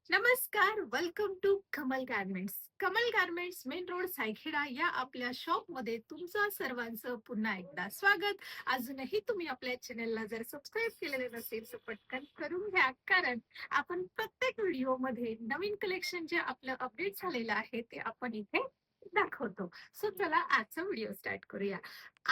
नमस्कार, welcome to Kamal garments. Kamal garments main road Saykheda या आपल्या शॉपमध्ये तुमचं सर्वांचं पुन्हा एकदा स्वागत. अजूनही तुम्ही आपल्या चॅनलला जर सबस्क्राईब केलेले नसेल तर पटकन करून घ्या, कारण आपण प्रत्येक व्हिडिओमध्ये नवीन कलेक्शन जे आपलं अपडेट झालेलं आहे ते आपण इथे दाखवतो. सो चला आजचा व्हिडिओ स्टार्ट करूया.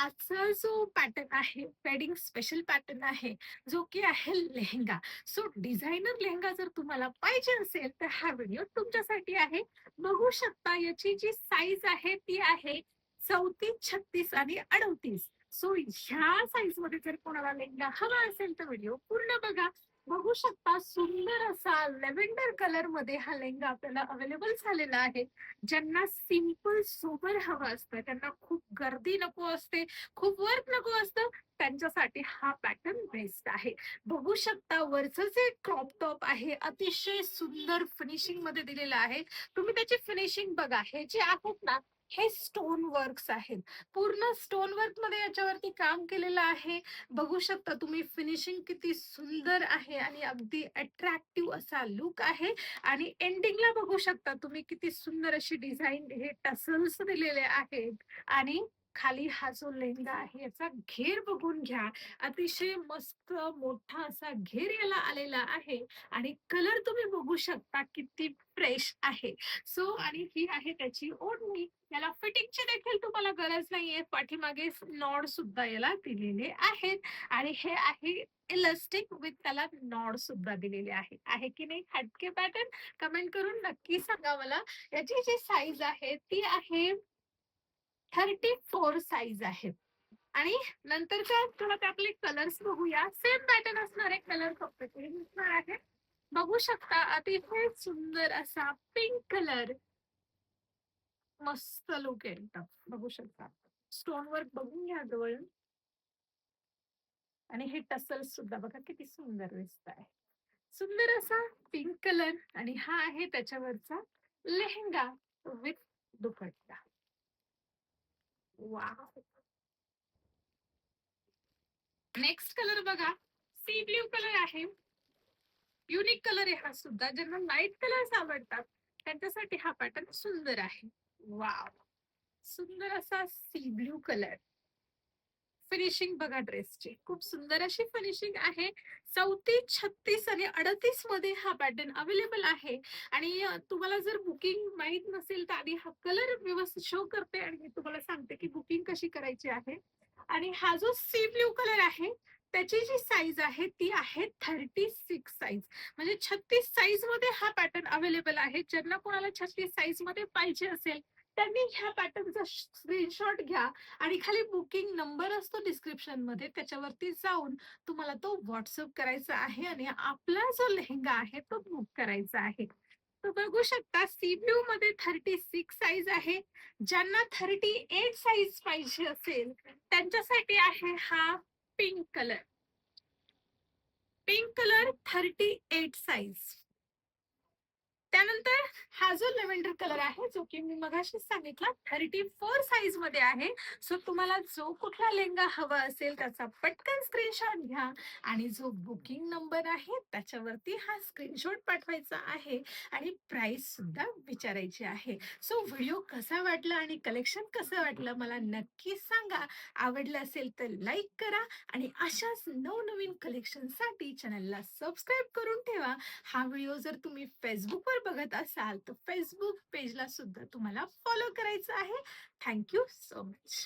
आजचा जो पॅटर्न आहे वेडिंग स्पेशल पॅटर्न आहे, जो की आहे लेहंगा. सो डिझायनर लेहंगा जर तुम्हाला पाहिजे असेल तर हा व्हिडिओ तुमच्यासाठी आहे. बघू शकता याची जी साईज आहे ती आहे 34, 36 आणि 38. सो ह्या साईज मध्ये जर कोणाला लेहंगा हवा असेल तर व्हिडिओ पूर्ण बघा. बघू शकता सुंदर असा लेव्हेंडर कलर मध्ये हा लेहंगा आपल्याला अवेलेबल झालेला आहे. ज्यांना सिंपल सोबर हवं असतं, त्यांना खूप गर्दी नको असते, खूप वर्क नको असतं, त्यांच्यासाठी हा पॅटर्न बेस्ट आहे. बघू शकता वरचं जे क्रॉप टॉप आहे अतिशय सुंदर फिनिशिंग मध्ये दिलेलं आहे. तुम्ही त्याची फिनिशिंग बघा. हे जे आहेत ना, हे स्टोन वर्क्स आहेत. पूर्ण स्टोन वर्क मध्ये याच्यावरती काम केलेलं आहे. बघू शकता तुम्ही फिनिशिंग किती सुंदर आहे आणि अगदी अट्रॅक्टिव्ह असा लुक आहे. आणि एंडिंगला बघू शकता तुम्ही किती सुंदर अशी डिझाईन, हे टसल्स दिलेले आहेत. आणि खाली हा जो लेहंगा आहे याचा घेर बघून घ्या. अतिशय मस्त मोठा असा घेर याला आलेला आहे. आणि कलर तुम्ही बघू शकता किती फ्रेश आहे. सो आणि ही आहे त्याची ओढणी. याला फिटिंगची देखील तुम्हाला गरज नाहीये. पाठीमागे नॉड सुद्धा याला दिलेले आहेत. आणि हे आहे इलास्टिक विथ त्याला नॉड सुद्धा दिलेले आहे. आहे की नाही हटके पॅटर्न? कमेंट करून नक्की सांगा मला. याची जी साईज आहे ती आहे 34 साईज आहे. आणि नंतरच्या थोडं आपले कलर्स बघूया. सेम पॅटर्न असणारे कलर फक्त चेंज असणार आहे. बघू शकता अतिशय सुंदर असा पिंक कलर. मस्त लुक आहे एकदम. बघू शकता स्टोन वर्क बघून घ्या जवळून. आणि हे टसल्स सुद्धा बघा किती सुंदर दिसत आहे. सुंदर असा पिंक कलर. आणि हा आहे त्याच्यावरचा लेहंगा विथ दुपट्टा. वा. नेक्स्ट कलर बघा. सी ब्ल्यू कलर आहे. युनिक कलर आहे हा सुद्धा. ज्यांना लाईट कलर्स आवडतात त्यांच्यासाठी हा पॅटर्न सुंदर आहे. वाव. सुंदर असा सी ब्ल्यू कलर. फिनिशिंग बघा ड्रेसची खूप सुंदर अशी फिनिशिंग आहे. 34, 36 आणि 38 मध्ये हा पॅटर्न अवेलेबल आहे. आणि तुम्हाला जर बुकिंग माहित नसेल तर आधी हा कलर व्यवस्थित शो करते आणि मी तुम्हाला सांगते की बुकिंग कशी करायची आहे. आणि हा जो सी ब्ल्यू कलर आहे त्याची जी साईज आहे ती आहे 36 साईज. म्हणजे 36 साईज मध्ये हा पॅटर्न अवेलेबल आहे. ज्यांना कोणाला 36 साईज मध्ये पाहिजे असेल त्यांनी ह्या पॅटर्नचा स्क्रीनशॉट घ्या. आणि खाली बुकिंग नंबर असतो डिस्क्रिप्शन मध्ये, त्याच्यावरती जाऊन तुम्हाला तो व्हॉट्सअप करायचा आहे आणि आपला जो लेहंगा आहे तो बुक करायचा आहे. तर बघू शकता सी ब्ल्यू मध्ये 36 साईज आहे. ज्यांना 38 साईज पाहिजे असेल त्यांच्यासाठी आहे हा pink colour. Pink colour 38 size. त्यानंतर हा जो लेव्हेंडर कलर आहे जो की मी मगाशीच सांगितला 34 साईज मध्ये आहे. सो तुम्हाला जो कुठला लेहंगा हवा असेल त्याचा पटकन स्क्रीनशॉट घ्या. आणि जो बुकिंग नंबर आहे त्याच्यावरती हा स्क्रीनशॉट पाठवायचा आहे. आणि प्राइस सुद्धा विचारायची आहे. सो व्हिडिओ कसा वाटला आणि कलेक्शन कसं वाटलं मला नक्की सांगा. आवडलं असेल तर लाईक करा. आणि अशाच नवनवीन कलेक्शनसाठी चॅनलला सबस्क्राईब करून ठेवा. हा व्हिडिओ जर तुम्ही फेसबुकवर बघत असाल तर फेसबुक पेजला सुद्धा तुम्हाला फॉलो करायचं आहे. Thank you so much.